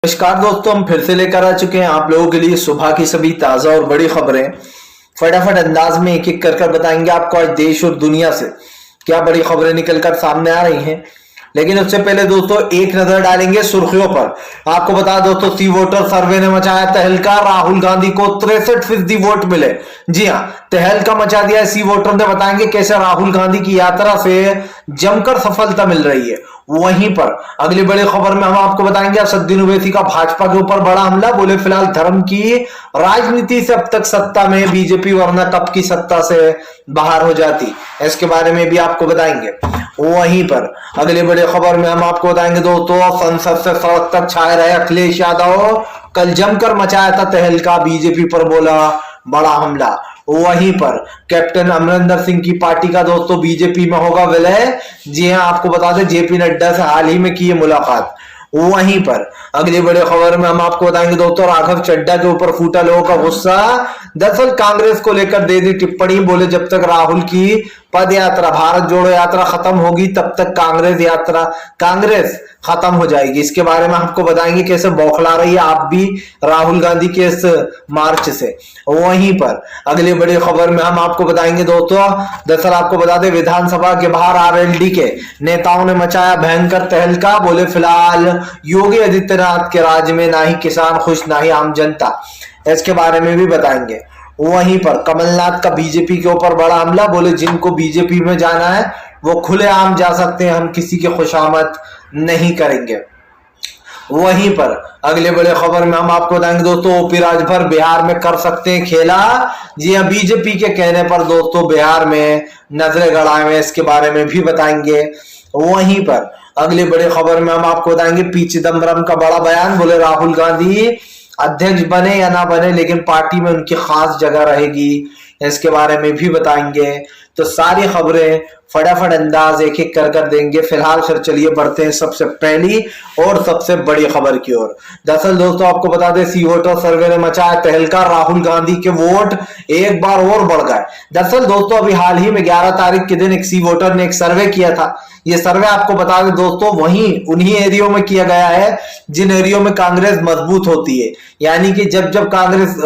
नमस्कार दोस्तों, हम फिर से लेकर आ चुके हैं आप लोगों के लिए सुबह की सभी ताजा और बड़ी खबरें। फटाफट अंदाज में एक एक कर बताएंगे आपको आज देश और दुनिया से क्या बड़ी खबरें निकलकर सामने आ रही हैं। लेकिन उससे पहले दोस्तों एक नजर डालेंगे सुर्खियों पर। आपको बता दो तो सी वोटर सर्वे ने मचाया तहलका, राहुल गांधी को 63% वोट मिले। जी हाँ, तहलका मचा दिया सी वोटर ने। बताएंगे कैसे राहुल गांधी की यात्रा से जमकर सफलता मिल रही है। वहीं पर अगली बड़ी खबर में हम आपको बताएंगे असदुद्दीन ओवैसी का भाजपा के ऊपर बड़ा हमला। बोले फिलहाल धर्म की राजनीति से अब तक सत्ता में बीजेपी, वरना कब की सत्ता से बाहर हो जाती। इसके बारे में भी आपको बताएंगे। वहीं पर अगली बड़ी खबर में हम आपको बताएंगे दोस्तों संसद से सड़क तक छाए रहे अखिलेश यादव। कल जमकर मचाया था तहलका, बीजेपी पर बोला बड़ा हमला। वहीं पर कैप्टन अमरिंदर सिंह की पार्टी का दोस्तों बीजेपी में होगा विलय। जी हां, आपको बता दें जेपी नड्डा से हाल ही में की मुलाकात। वहीं पर अगली बड़ी खबर में हम आपको बताएंगे दोस्तों राघव चड्ढा के ऊपर फूटा लोगों का गुस्सा। दरअसल कांग्रेस को लेकर दे दी टिप्पणी। बोले जब तक राहुल की पद यात्रा, भारत जोड़ो यात्रा खत्म होगी तब तक कांग्रेस खत्म हो जाएगी। इसके बारे में आपको बताएंगे कैसे बौखला रही है आप भी राहुल गांधी के इस मार्च से। वहीं पर अगली बड़ी खबर में हम आपको बताएंगे दोस्तों, दरअसल आपको बता दें विधानसभा के बाहर आरएलडी के नेताओं ने मचाया भयंकर तहलका। बोले फिलहाल योगी आदित्यनाथ के राज्य में ना ही किसान खुश ना ही आम जनता। इसके बारे में भी बताएंगे। वहीं पर कमलनाथ का बीजेपी के ऊपर बड़ा हमला। बोले जिनको बीजेपी में जाना है वो खुलेआम जा सकते हैं, हम किसी की खुशामद नहीं करेंगे। वहीं पर अगले बड़े खबर में हम आपको बताएंगे दोस्तों ओपी राजभर बिहार में कर सकते हैं खेला। जी हाँ, बीजेपी के कहने पर दोस्तों बिहार में नजरें गड़ाए हुए, इसके बारे में भी बताएंगे। वहीं पर अगले बड़े खबर में हम आपको बताएंगे पी चिदम्बरम का बड़ा बयान। बोले राहुल गांधी अध्यक्ष बने या ना बने लेकिन पार्टी में उनकी खास जगह रहेगी। इसके बारे में भी बताएंगे। तो सारी खबरें फटाफट अंदाज एक एक कर देंगे। फिलहाल फिर चलिए बढ़ते हैं सबसे पहली और सबसे बड़ी खबर की ओर। दरअसल दोस्तों आपको बता दें सी वोटर सर्वे ने मचाया तहलका, राहुल गांधी के वोट एक बार और बढ़ गए। दरअसल दोस्तों अभी हाल ही में 11 तारीख के दिन एक सी वोटर ने एक सर्वे किया था। ये सर्वे आपको बता दें दोस्तों वहीं उन्हीं एरियो में किया गया है जिन एरियो में कांग्रेस मजबूत होती है। यानी कि जब जब कांग्रेस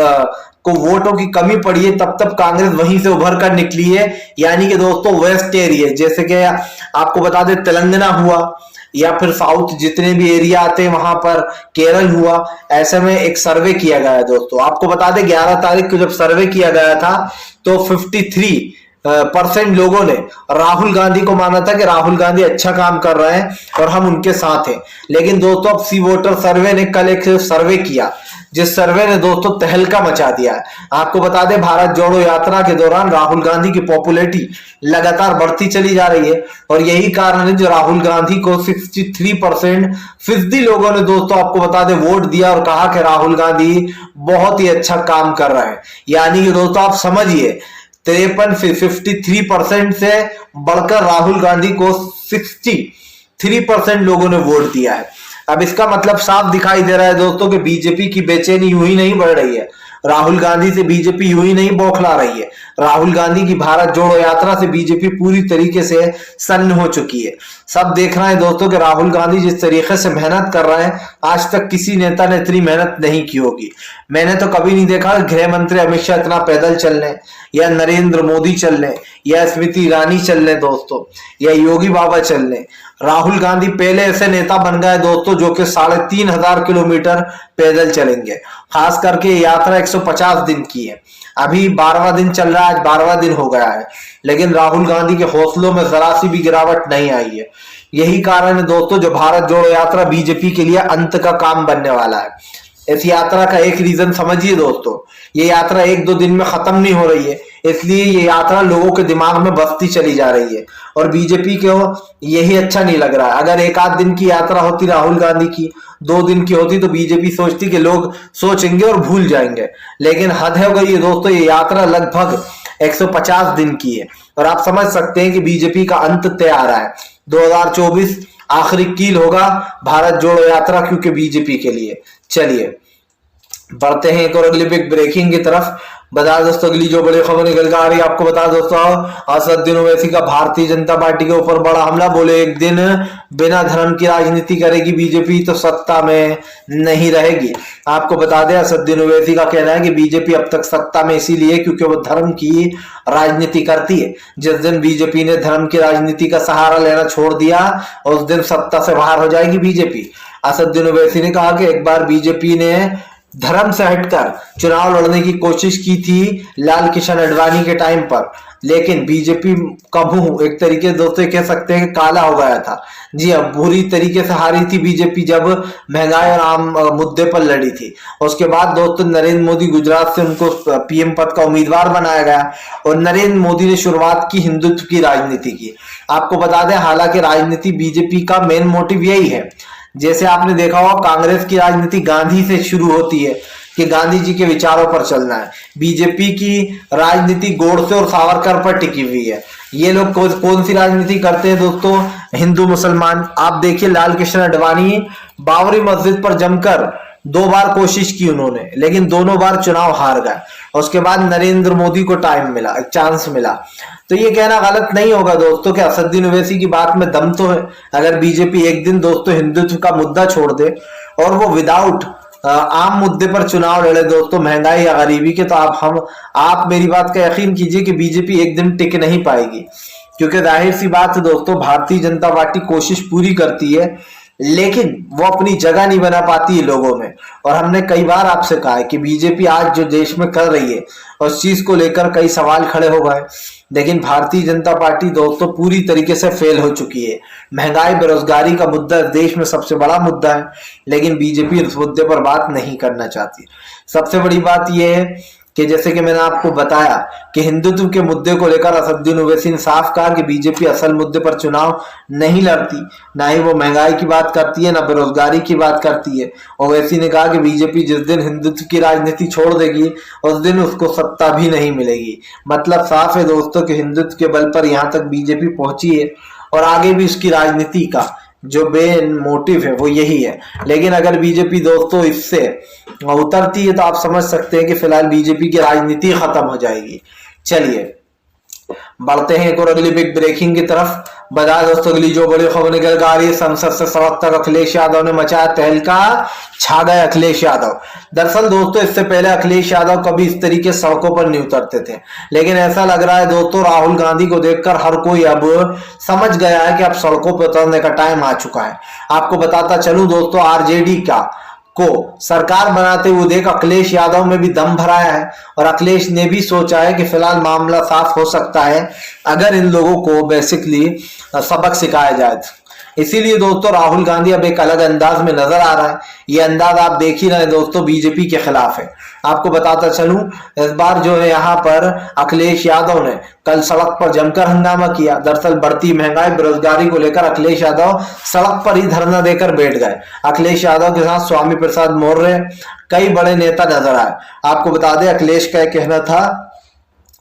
को वोटों की कमी पड़ी है तब तब कांग्रेस वहीं से उभर कर निकली है। यानी कि दोस्तों वेस्ट एरिया, जैसे कि आपको बता दें तेलंगाना हुआ या फिर साउथ जितने भी एरिया आते हैं वहां पर, केरल हुआ, ऐसे में एक सर्वे किया गया है दोस्तों। आपको बता दें 11 तारीख को जब सर्वे किया गया था तो 53% लोगों ने राहुल गांधी को माना था कि राहुल गांधी अच्छा काम कर रहे हैं और हम उनके साथ हैं। लेकिन दोस्तों अब सी वोटर सर्वे ने कल एक सर्वे किया जिस सर्वे ने दोस्तों तहलका मचा दिया है। आपको बता दें भारत जोड़ो यात्रा के दौरान राहुल गांधी की पॉपुलैरिटी लगातार बढ़ती चली जा रही है और यही कारण है जो राहुल गांधी को 63% लोगों ने दोस्तों आपको बता दें वोट दिया और कहा कि राहुल गांधी बहुत ही अच्छा काम कर रहे हैं। यानी कि दोस्तों आप समझिए 53% से बढ़कर राहुल गांधी को 63% लोगों ने वोट दिया है। अब इसका मतलब साफ दिखाई दे रहा है दोस्तों कि बीजेपी की बेचैनी यूं ही नहीं बढ़ रही है, राहुल गांधी से बीजेपी यूं ही नहीं बौखला रही है। राहुल गांधी की भारत जोड़ो यात्रा से बीजेपी पूरी तरीके से सन्न हो चुकी है। सब देख रहे हैं दोस्तों कि राहुल गांधी जिस तरीके से मेहनत कर रहे हैं आज तक किसी नेता ने इतनी मेहनत नहीं की होगी। मैंने तो कभी नहीं देखा गृह मंत्री अमित शाह इतना पैदल चलने, या नरेंद्र मोदी चलने, या स्मृति ईरानी चलने दोस्तों, या योगी बाबा चलने। राहुल गांधी पहले ऐसे नेता बन गए दोस्तों जो कि 3500 किलोमीटर पैदल चलेंगे। खास करके यात्रा 150 दिन की है, अभी 12वां दिन चल रहा है, आज 12वां दिन हो गया है, लेकिन राहुल गांधी के हौसलों में जरा सी भी गिरावट नहीं आई है। यही कारण है दोस्तों जो भारत जोड़ो यात्रा बीजेपी के लिए अंत का काम बनने वाला है। इस यात्रा का एक रीजन समझिए दोस्तों, ये यात्रा 1-2 दिन में खत्म नहीं हो रही है, इसलिए ये यात्रा लोगों के दिमाग में बसती चली जा रही है और बीजेपी को यही अच्छा नहीं लग रहा है। अगर 1-8 दिन की यात्रा होती राहुल गांधी की, 2 दिन की होती तो बीजेपी सोचती कि लोग सोचेंगे और भूल जाएंगे, लेकिन हद हो गई है दोस्तों। ये यात्रा लगभग 150 दिन की है और आप समझ सकते हैं कि बीजेपी का अंत तय आ रहा है। 2024 आखिरी कील होगा भारत जोड़ो यात्रा क्योंकि बीजेपी के लिए। चलिए बढ़ते हैं एक और अगली बिग ब्रेकिंग की तरफ। बता दोस्तों अगली जो बड़ी खबर निकल कर आ रही है, आपको बता दोस्तों असदुद्दीन ओवैसी का भारतीय जनता पार्टी के ऊपर बड़ा हमला। बोले एक दिन बिना धर्म की राजनीति करेगी बीजेपी तो सत्ता में नहीं रहेगी। आपको बता दें असदुद्दीन ओवैसी का कहना है कि बीजेपी अब तक सत्ता में इसीलिए क्योंकि वो धर्म की राजनीति करती है। जिस दिन बीजेपी ने धर्म की राजनीति का सहारा लेना छोड़ दिया उस दिन सत्ता से बाहर हो जाएगी बीजेपी। असदुद्दीन ओवैसी ने कहा कि एक बार बीजेपी ने धर्म से हटकर चुनाव लड़ने की कोशिश की थी लाल कृष्ण आडवाणी के टाइम पर, लेकिन बीजेपी का मुंह एक तरीके से दोस्तों कह सकते हैं कि काला हो गया था। जी अब बुरी तरीके से हारी थी बीजेपी जब महंगाई और आम मुद्दे पर लड़ी थी। उसके बाद दोस्तों नरेंद्र मोदी गुजरात से उनको पीएम पद का उम्मीदवार बनाया गया और नरेंद्र मोदी ने शुरुआत की हिंदुत्व की राजनीति की। आपको बता दें हालांकि राजनीति बीजेपी का मेन मोटिव यही है। जैसे आपने देखा होगा कांग्रेस की राजनीति गांधी से शुरू होती है कि गांधी जी के विचारों पर चलना है। बीजेपी की राजनीति गोडसे और सावरकर पर टिकी हुई है। ये लोग कौन सी राजनीति करते हैं दोस्तों? हिंदू मुसलमान। आप देखिए लाल कृष्ण आडवाणी बाबरी मस्जिद पर जमकर 2 बार कोशिश की उन्होंने, लेकिन दोनों बार चुनाव हार गए। उसके बाद नरेंद्र मोदी को टाइम मिला, एक चांस मिला। तो ये कहना गलत नहीं होगा दोस्तों कि असदुद्दीन ओवैसी की बात में दम तो है। अगर बीजेपी एक दिन दोस्तों हिंदुत्व का मुद्दा छोड़ दे और वो विदाउट आम मुद्दे पर चुनाव लड़े दोस्तों, महंगाई या गरीबी के, तो आप मेरी बात का यकीन कीजिए कि बीजेपी एक दिन टिक नहीं पाएगी। क्योंकि जाहिर सी बात है दोस्तों भारतीय जनता पार्टी कोशिश पूरी करती है लेकिन वो अपनी जगह नहीं बना पाती है लोगों में। और हमने कई बार आपसे कहा है कि बीजेपी आज जो देश में कर रही है उस चीज को लेकर कई सवाल खड़े हो गए, लेकिन भारतीय जनता पार्टी दोस्तों पूरी तरीके से फेल हो चुकी है। महंगाई बेरोजगारी का मुद्दा देश में सबसे बड़ा मुद्दा है, लेकिन बीजेपी उस मुद्दे पर बात नहीं करना चाहती। सबसे बड़ी बात यह है कि जैसे कि मैंने आपको बताया कि हिंदुत्व के मुद्दे को लेकर असदुद्दीन ओवैसी ने साफ कहा कि बीजेपी असल मुद्दे पर चुनाव नहीं लड़ती, ना ही वो महंगाई की बात करती है, ना बेरोजगारी की बात करती है। ओवैसी ने कहा कि बीजेपी जिस दिन हिंदुत्व की राजनीति छोड़ देगी उस दिन उसको सत्ता भी नहीं मिलेगी। मतलब साफ है दोस्तों कि हिंदुत्व के बल पर यहाँ तक बीजेपी पहुंची है और आगे भी उसकी राजनीति का जो मेन मोटिव है वो यही है। लेकिन अगर बीजेपी दोस्तों इससे उतरती है तो आप समझ सकते हैं कि फिलहाल बीजेपी की राजनीति खत्म हो जाएगी। चलिए बढ़ते हैं एक और अगली बिग ब्रेकिंग की तरफ। बता दोस्तों अगली जो बड़ी खबर निकल कर आ रही है, संसद से सड़क तक अखिलेश यादव ने मचाया तहलका, छा गए अखिलेश यादव। दरअसल दोस्तों इससे पहले अखिलेश यादव कभी इस तरीके सड़कों पर नहीं उतरते थे, लेकिन ऐसा लग रहा है दोस्तों राहुल गांधी को देखकर हर कोई अब समझ गया है कि अब सड़कों पर उतरने का टाइम आ चुका है। आपको बताता चलूं दोस्तों आरजेडी को सरकार बनाते हुए देख अखिलेश यादव में भी दम भराया है और अखिलेश ने भी सोचा है कि फिलहाल मामला साफ हो सकता है अगर इन लोगों को बेसिकली सबक सिखाया जाए। इसीलिए दोस्तों राहुल गांधी अब एक अलग अंदाज में नजर आ रहा है। ये अंदाज आप देख ही रहे हैं दोस्तों बीजेपी के खिलाफ है। आपको बताता चलूं इस बार जो है यहाँ पर अखिलेश यादव ने कल सड़क पर जमकर हंगामा किया। दरअसल बढ़ती महंगाई बेरोजगारी को लेकर अखिलेश यादव सड़क पर ही धरना देकर बैठ गए। अखिलेश यादव के साथ स्वामी प्रसाद मौर्य कई बड़े नेता नजर आए। आपको बता दें अखिलेश का कहना था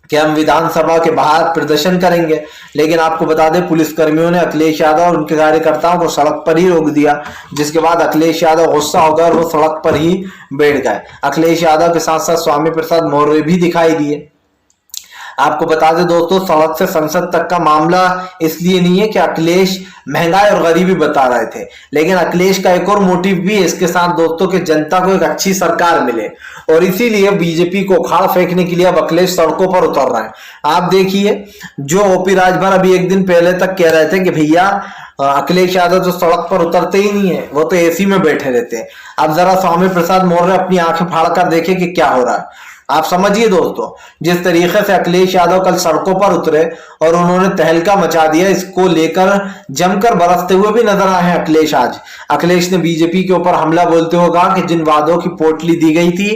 कि हम विधानसभा के बाहर प्रदर्शन करेंगे, लेकिन आपको बता दें पुलिसकर्मियों ने अखिलेश यादव और उनके कार्यकर्ताओं को सड़क पर ही रोक दिया, जिसके बाद अखिलेश यादव गुस्सा हो गए और वो सड़क पर ही बैठ गए। अखिलेश यादव के साथ साथ स्वामी प्रसाद मौर्य भी दिखाई दिए। आपको बता दें दोस्तों सड़क से संसद तक का मामला इसलिए नहीं है कि अखिलेश महंगाई और गरीबी बता रहे थे, लेकिन अखिलेश का एक और मोटिव भी है इसके साथ दोस्तों कि जनता को एक अच्छी सरकार मिले, और इसीलिए बीजेपी को उखाड़ फेंकने के लिए अब अखिलेश सड़कों पर उतर रहे हैं। आप देखिए जो ओपी राजभर अभी एक दिन पहले तक कह रहे थे कि भैया अखिलेश यादव तो सड़क पर उतरते ही नहीं है, वो तो एसी में बैठे रहते हैं। अब जरा स्वामी प्रसाद मौर्य अपनी आंखें फाड़ कर देखे कि क्या हो रहा है। आप समझिए दोस्तों जिस तरीके से अखिलेश यादव कल सड़कों पर उतरे और उन्होंने तहलका मचा दिया, इसको लेकर जमकर बरसते हुए भी नजर आए हैं अखिलेश। आज अखिलेश ने बीजेपी के ऊपर हमला बोलते हुए कहा कि जिन वादों की पोटली दी गई थी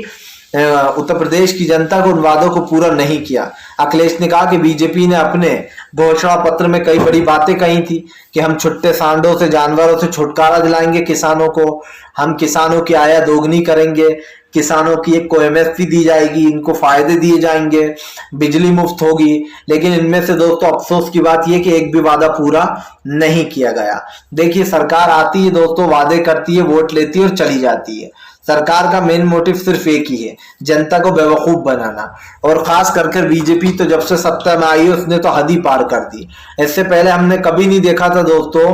उत्तर प्रदेश की जनता को उन वादों को पूरा नहीं किया। अखिलेश ने कहा कि बीजेपी ने अपने घोषणा पत्र में कई बड़ी बातें कही थी कि हम छुट्टे सांडों से जानवरों से छुटकारा दिलाएंगे किसानों को, हम किसानों की आय दोगुनी करेंगे, किसानों की एक को एमएसपी दी जाएगी, इनको फायदे दिए जाएंगे, बिजली मुफ्त होगी। लेकिन इनमें से दोस्तों अफसोस की बात यह कि एक भी वादा पूरा नहीं किया गया। देखिए सरकार आती है दोस्तों, वादे करती है, वोट लेती है और चली जाती है। सरकार का मेन मोटिव सिर्फ एक ही है, जनता को बेवकूफ बनाना। और खास करके बीजेपी तो जब से सत्ता में आई उसने तो हद ही पार कर दी। इससे पहले हमने कभी नहीं देखा था दोस्तों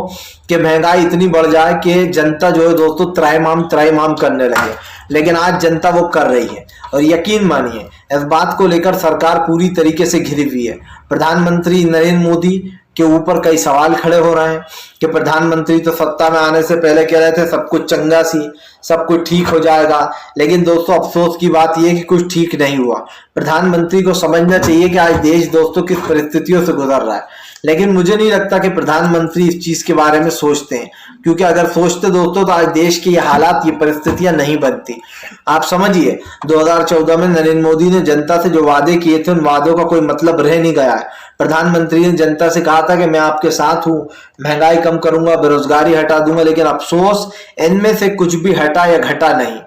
कि महंगाई इतनी बढ़ जाए कि जनता जो है दोस्तों त्राहिमाम करने लगे, लेकिन आज जनता वो कर रही है। और यकीन मानिए इस बात को लेकर सरकार पूरी तरीके से घिरी हुई है। प्रधानमंत्री नरेंद्र मोदी के ऊपर कई सवाल खड़े हो रहे हैं कि प्रधानमंत्री तो सत्ता में आने से पहले कह रहे थे सब कुछ चंगा सी, सब कुछ ठीक हो जाएगा, लेकिन दोस्तों अफसोस की बात यह कि कुछ ठीक नहीं हुआ। प्रधानमंत्री को समझना चाहिए कि आज देश दोस्तों किस परिस्थितियों से गुजर रहा है, लेकिन मुझे नहीं लगता कि प्रधानमंत्री इस चीज के बारे में सोचते हैं, क्योंकि अगर सोचते दोस्तों तो आज देश की ये हालात, ये परिस्थितियां नहीं बनती। आप समझिए 2014 में नरेंद्र मोदी ने जनता से जो वादे किए थे उन वादों का कोई मतलब रह नहीं गया है। प्रधानमंत्री ने जनता से कहा था कि मैं आपके साथ हूं, महंगाई कम करूंगा, बेरोजगारी हटा दूंगा, लेकिन अफसोस इनमें से कुछ भी हटा या घटा नहीं।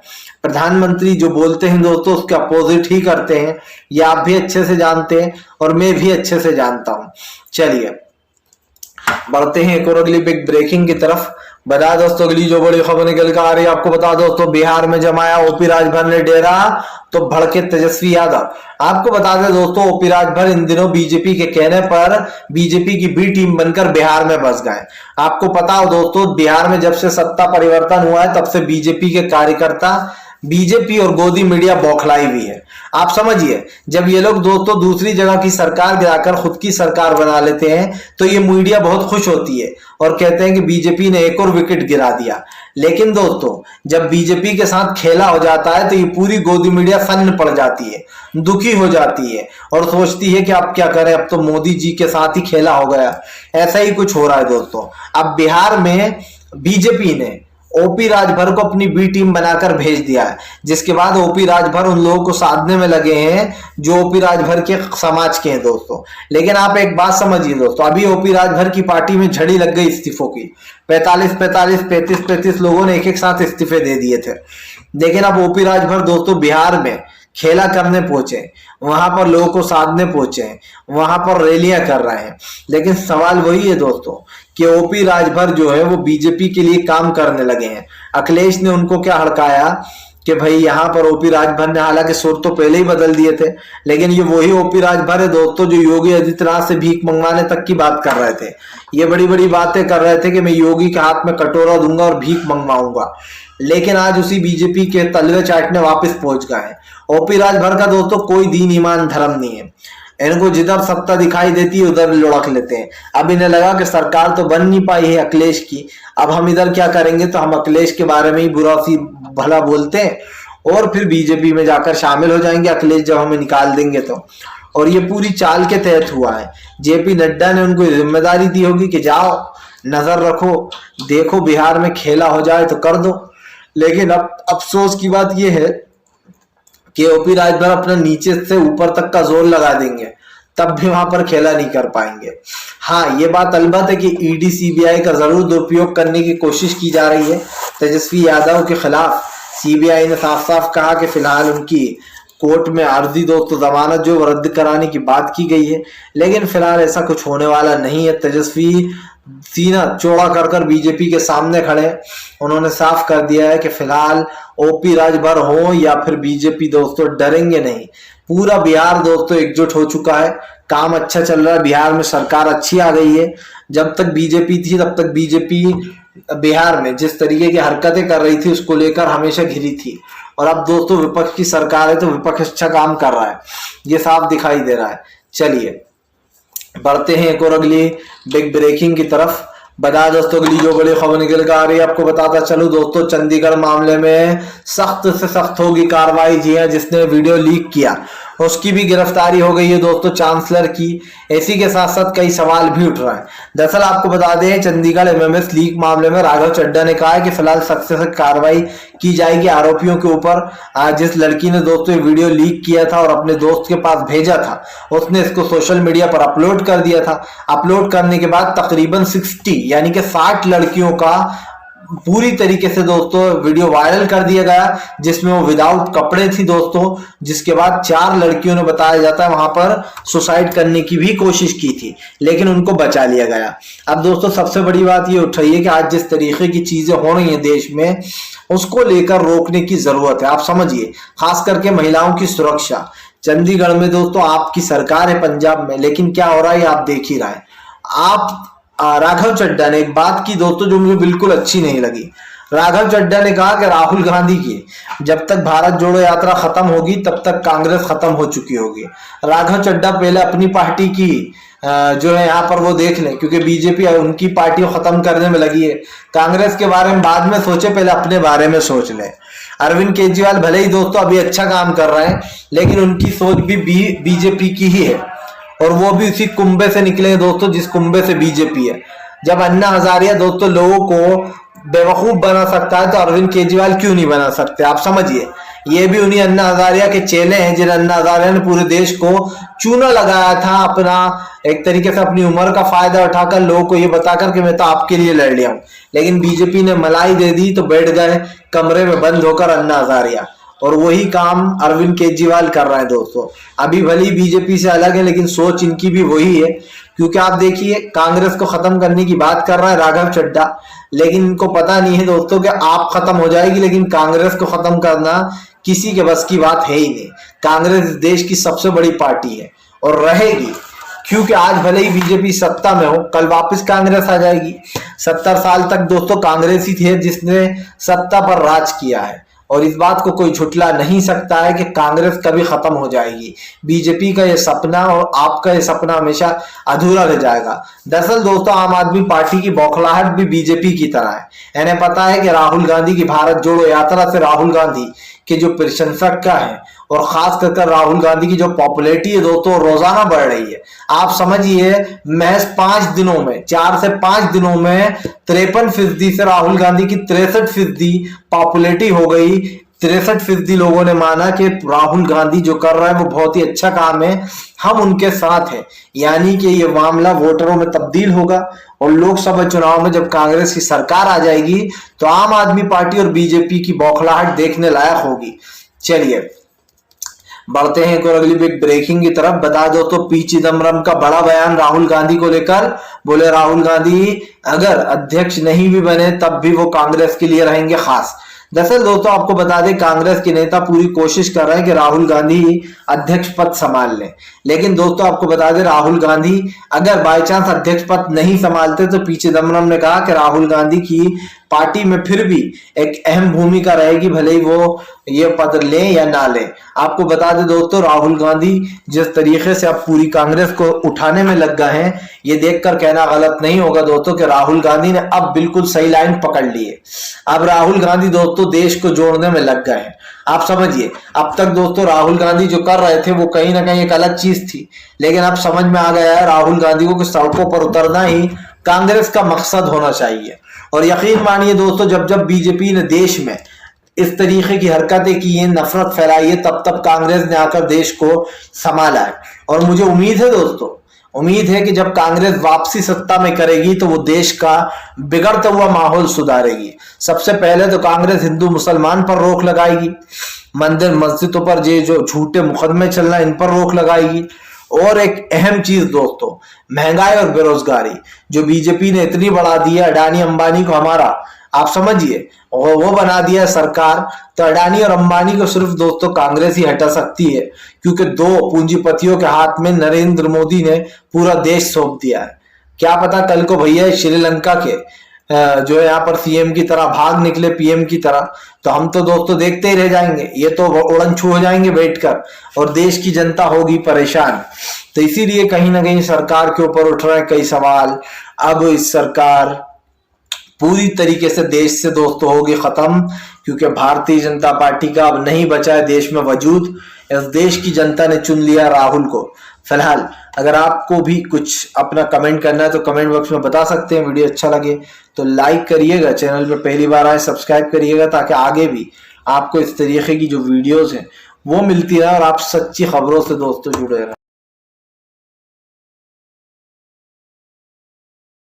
प्रधानमंत्री जो बोलते हैं दोस्तों उसके अपोजिट ही करते हैं, ये आप भी अच्छे से जानते हैं और मैं भी अच्छे से जानता हूं। चलिए बढ़ते हैं एक और अगली बिग ब्रेकिंग की तरफ। बता दोस्तों अगली जो बड़ी खबर निकल कर आ रही है आपको बता दोस्तों, बिहार में जमाया ओपी राजभर ने डेरा तो भड़के तेजस्वी यादव। आपको बता दें दोस्तों ओपी राजभर इन दिनों बीजेपी के कहने पर बीजेपी की बी टीम बनकर बिहार में बस गए। आपको पता हो दोस्तों बिहार में जब से सत्ता परिवर्तन हुआ है तब से बीजेपी के कार्यकर्ता, बीजेपी और गोदी मीडिया बौखलाई हुई है। आप समझिए जब ये लोग दोस्तों दूसरी जगह की सरकार गिराकर खुद की सरकार बना लेते हैं तो ये मीडिया बहुत खुश होती है और कहते हैं कि बीजेपी ने एक और विकेट गिरा दिया। लेकिन दोस्तों जब बीजेपी के साथ खेला हो जाता है तो ये पूरी गोदी मीडिया सन्न पड़ जाती है, दुखी हो जाती है और सोचती है कि अब क्या करें, अब तो मोदी जी के साथ ही खेला हो गया। ऐसा ही कुछ हो रहा है दोस्तों। अब बिहार में बीजेपी ने ओपी राजभर को अपनी बी टीम बनाकर भेज दिया है, जिसके बाद ओपी राजभर उन लोगों को साधने में लगे हैं जो ओपी राजभर के समाज के हैं दोस्तों। लेकिन आप एक बात समझिए दोस्तों, अभी ओपी राजभर की पार्टी में झड़ी लग गई इस्तीफों की। 35 लोगों ने एक साथ इस्तीफे दे दिए थे। लेकिन अब ओपी राजभर दोस्तों बिहार में खेला करने पहुंचे, वहां पर लोगों को साधने पहुंचे, वहां पर रैलियां कर रहे हैं। लेकिन सवाल वही है दोस्तों कि ओपी राजभर जो है वो बीजेपी के लिए काम करने लगे हैं। अखिलेश ने उनको क्या हड़काया कि भाई यहाँ पर ओपी राजभर ने हालांकि सुर तो पहले ही बदल दिए थे, लेकिन ये वही ओपी राजभर है दोस्तों जो योगी आदित्यनाथ से भीख मंगवाने तक की बात कर रहे थे। ये बड़ी बड़ी बातें कर रहे थे कि मैं योगी के हाथ में कटोरा दूंगा और भीख मंगवाऊंगा, लेकिन आज उसी बीजेपी के तलवे चाटने वापस पहुंच गए हैं। ओपी राजभर का दोस्तों कोई दीन ईमान धर्म नहीं है, इनको जिधर सत्ता दिखाई देती है उधर लुढ़क लेते हैं। अब इन्हें लगा कि सरकार तो बन नहीं पाई है अखिलेश की, अब हम इधर क्या करेंगे, तो हम अखिलेश के बारे में ही बुरा सी भला बोलते हैं और फिर बीजेपी में जाकर शामिल हो जाएंगे अखिलेश जब हमें निकाल देंगे तो। और ये पूरी चाल के तहत हुआ है। जेपी नड्डा ने उनको जिम्मेदारी दी होगी कि जाओ नजर रखो, देखो बिहार में खेला हो जाए तो कर दो। लेकिन अब अफसोस की बात यह है कि ओपी राजभर अपना नीचे से ऊपर तक का जोर लगा देंगे तब भी वहां पर खेला नहीं कर पाएंगे। हाँ ये बात अलबत्त है कि ईडी सीबीआई का जरूर दुरुपयोग करने की कोशिश की जा रही है तेजस्वी यादव के खिलाफ। सीबीआई ने साफ साफ कहा कि फिलहाल उनकी कोर्ट में अर्जी दोस्तों जमानत जो रद्द कराने की बात की गई है, लेकिन फिलहाल ऐसा कुछ होने वाला नहीं है। तेजस्वी सीना चौड़ा कर बीजेपी के सामने खड़े, उन्होंने साफ कर दिया है कि फिलहाल ओपी राजभर हो या फिर बीजेपी दोस्तों डरेंगे नहीं। पूरा बिहार दोस्तों एकजुट हो चुका है, काम अच्छा चल रहा है, बिहार में सरकार अच्छी आ गई है। जब तक बीजेपी थी तब तक बीजेपी बिहार में जिस तरीके की हरकतें कर रही थी उसको लेकर हमेशा घिरी थी, और अब दोस्तों विपक्ष की सरकार है तो विपक्ष अच्छा काम कर रहा है, ये साफ दिखाई दे रहा है। चलिए बढ़ते हैं एक और अगली बिग ब्रेकिंग की तरफ। बता दोस्तों अगली जो बड़ी खबर निकल कर आ रही है आपको बताता चलूं दोस्तों, चंडीगढ़ मामले में सख्त से सख्त होगी कार्रवाई। जी हां, जिसने वीडियो लीक किया उसकी भी गिरफ्तारी हो गई है दोस्तों, चांसलर की। इसी के साथ साथ कई सवाल भी उठ रहे हैं। दरअसल आपको बता दें चंडीगढ़ एमएमएस लीक मामले में राघव चड्ढा ने कहा है कि फिलहाल सख्त से सख्त कार्रवाई की जाएगी आरोपियों के ऊपर। जिस लड़की ने दोस्तों वीडियो लीक किया था और अपने दोस्त के पास भेजा था, उसने इसको सोशल मीडिया पर अपलोड कर दिया था। अपलोड करने के बाद तकरीबन 60 यानी कि 60 लड़कियों का पूरी तरीके से दोस्तों वीडियो वायरल कर दिया गया, जिसमें वो विदाउट कपड़े थी दोस्तों, जिसके बाद 4 लड़कियों ने बताया जाता है वहां पर सुसाइड करने की भी कोशिश की थी, लेकिन उनको बचा लिया गया। अब दोस्तों सबसे बड़ी बात ये उठ रही है कि आज जिस तरीके की चीजें हो रही हैं देश में, उसको लेकर रोकने की जरूरत है। आप समझिए, खास करके महिलाओं की सुरक्षा। चंडीगढ़ में दोस्तों आपकी सरकार है पंजाब में, लेकिन क्या हो रहा है आप देख ही रहे हैं। आप राघव चड्ढा ने एक बात की दोस्तों जो मुझे बिल्कुल अच्छी नहीं लगी। राघव चड्ढा ने कहा कि राहुल गांधी की जब तक भारत जोड़ो यात्रा खत्म होगी तब तक कांग्रेस खत्म हो चुकी होगी। राघव चड्ढा पहले अपनी पार्टी की जो है यहाँ पर वो देख लें, क्योंकि बीजेपी उनकी पार्टी को खत्म करने में लगी है। कांग्रेस के बारे में बाद में सोचे, पहले अपने बारे में सोच लें। अरविंद केजरीवाल भले ही दोस्तों अभी अच्छा काम कर रहे हैं, लेकिन उनकी सोच भी बीजेपी की ही है, और वो भी उसी कुंभे से निकले हैं दोस्तों जिस कुंभे से बीजेपी है। जब अन्ना हजारिया दोस्तों लोगों को बेवकूफ बना सकता है तो अरविंद केजरीवाल क्यों नहीं बना सकते? आप समझिए, ये भी उन्हीं अन्ना हजारिया के चेले हैं जिन अन्ना हजारिया ने पूरे देश को चूना लगाया था, अपना एक तरीके से अपनी उम्र का फायदा उठाकर लोगों को ये बताकर कि मैं तो आपके लिए लड़ लिया हूं। लेकिन बीजेपी ने मलाई दे दी तो बैठ गए कमरे में बंद होकर अन्ना हजारिया, और वही काम अरविंद केजरीवाल कर रहे हैं दोस्तों। अभी भली बीजेपी से अलग है, लेकिन सोच इनकी भी वही है, क्योंकि आप देखिए कांग्रेस को खत्म करने की बात कर रहा है राघव चड्ढा, लेकिन इनको पता नहीं है दोस्तों कि आप खत्म हो जाएगी, लेकिन कांग्रेस को खत्म करना किसी के बस की बात है ही नहीं। कांग्रेस इस देश की सबसे बड़ी पार्टी है और रहेगी, क्योंकि आज भले ही बीजेपी सत्ता में हो, कल वापस कांग्रेस आ जाएगी। 70 साल तक दोस्तों कांग्रेस ही थी जिसने सत्ता पर राज किया है, और इस बात को कोई झुठला नहीं सकता है कि कांग्रेस कभी खत्म हो जाएगी। बीजेपी का ये सपना और आपका ये सपना हमेशा अधूरा रह जाएगा। दरअसल दोस्तों आम आदमी पार्टी की बौखलाहट भी बीजेपी की तरह है। इन्हें पता है कि राहुल गांधी की भारत जोड़ो यात्रा से राहुल गांधी के जो प्रशंसक का है, और खास कर राहुल गांधी की जो पॉपुलैरिटी है दोस्तों रोजाना बढ़ रही है। आप समझिए महज 5 दिनों में, 4 से 5 दिनों में 53% से राहुल गांधी की 63% पॉपुलैरिटी हो गई। 63% लोगों ने माना कि राहुल गांधी जो कर रहा है वो बहुत ही अच्छा काम है, हम उनके साथ हैं। यानी कि ये मामला वोटरों में तब्दील होगा, और लोकसभा चुनाव में जब कांग्रेस की सरकार आ जाएगी तो आम आदमी पार्टी और बीजेपी की बौखलाहट देखने लायक होगी। चलिए बढ़ते हैं एक और अगली बिग ब्रेकिंग की तरफ। बता दो तो पी चिदम्बरम का बड़ा बयान राहुल गांधी को लेकर। बोले राहुल गांधी अगर अध्यक्ष नहीं भी बने तब भी वो कांग्रेस के लिए रहेंगे खास। दरअसल दोस्तों आपको बता दें कांग्रेस के नेता पूरी कोशिश कर रहे हैं कि राहुल गांधी अध्यक्ष पद संभाल लें, लेकिन दोस्तों आपको बता दें राहुल गांधी अगर बाय चांस अध्यक्ष पद नहीं संभालते तो पी चिदम्बरम ने कहा कि राहुल गांधी की पार्टी में फिर भी एक अहम भूमिका रहेगी, भले ही वो ये पद लें या ना लें। आपको बता दें दोस्तों राहुल गांधी जिस तरीके से अब पूरी कांग्रेस को उठाने में लग गए हैं, ये देखकर कहना गलत नहीं होगा दोस्तों कि राहुल गांधी ने अब बिल्कुल सही लाइन पकड़ ली है। अब राहुल गांधी दोस्तों देश को जोड़ने में लग गए हैं। आप समझिए अब तक दोस्तों राहुल गांधी जो कर रहे थे वो कहीं ना कहीं एक अलग चीज थी, लेकिन अब समझ में आ गया है राहुल गांधी को कि सड़कों पर उतरना ही कांग्रेस का मकसद होना चाहिए। और यकीन मानिए दोस्तों जब जब बीजेपी ने देश में इस तरीके की हरकतें की हैं, नफरत फैलाई है, तब तब कांग्रेस ने आकर देश को संभाला है। और मुझे उम्मीद है दोस्तों, उम्मीद है कि जब कांग्रेस वापसी सत्ता में करेगी तो वो देश का बिगड़ता हुआ माहौल सुधारेगी। सबसे पहले तो कांग्रेस हिंदू मुसलमान पर रोक लगाएगी, मंदिर मस्जिदों पर जो झूठे मुकदमे चल रहे हैं इन पर रोक लगाएगी। और एक अहम चीज दोस्तों महंगाई और बेरोजगारी जो बीजेपी ने इतनी बढ़ा दी है, अडानी अंबानी को हमारा आप समझिए वो बना दिया है सरकार, तो अडानी और अंबानी को सिर्फ दोस्तों कांग्रेस ही हटा सकती है, क्योंकि 2 पूंजीपतियों के हाथ में नरेंद्र मोदी ने पूरा देश सौंप दिया है। क्या पता कल को भैया श्रीलंका के जो है यहाँ पर सीएम की तरह भाग निकले पीएम की तरह, तो हम तो दोस्तों देखते ही रह जाएंगे, ये तो उड़न छू हो जाएंगे बैठकर, और देश की जनता होगी परेशान। तो इसीलिए कहीं ना कहीं सरकार के ऊपर उठ रहे कई सवाल। अब इस सरकार पूरी तरीके से देश से दोस्तों होगी खत्म, क्योंकि भारतीय जनता पार्टी का अब नहीं बचा है देश में वजूद। इस देश की जनता ने चुन लिया राहुल को। फिलहाल अगर आपको भी कुछ अपना कमेंट करना है तो कमेंट बॉक्स में बता सकते हैं। वीडियो अच्छा लगे तो लाइक करिएगा, चैनल पे पहली बार आए सब्सक्राइब करिएगा, ताकि आगे भी आपको इस तरीके की जो वीडियोस हैं वो मिलती रहे और आप सच्ची खबरों से दोस्तों जुड़े रहें।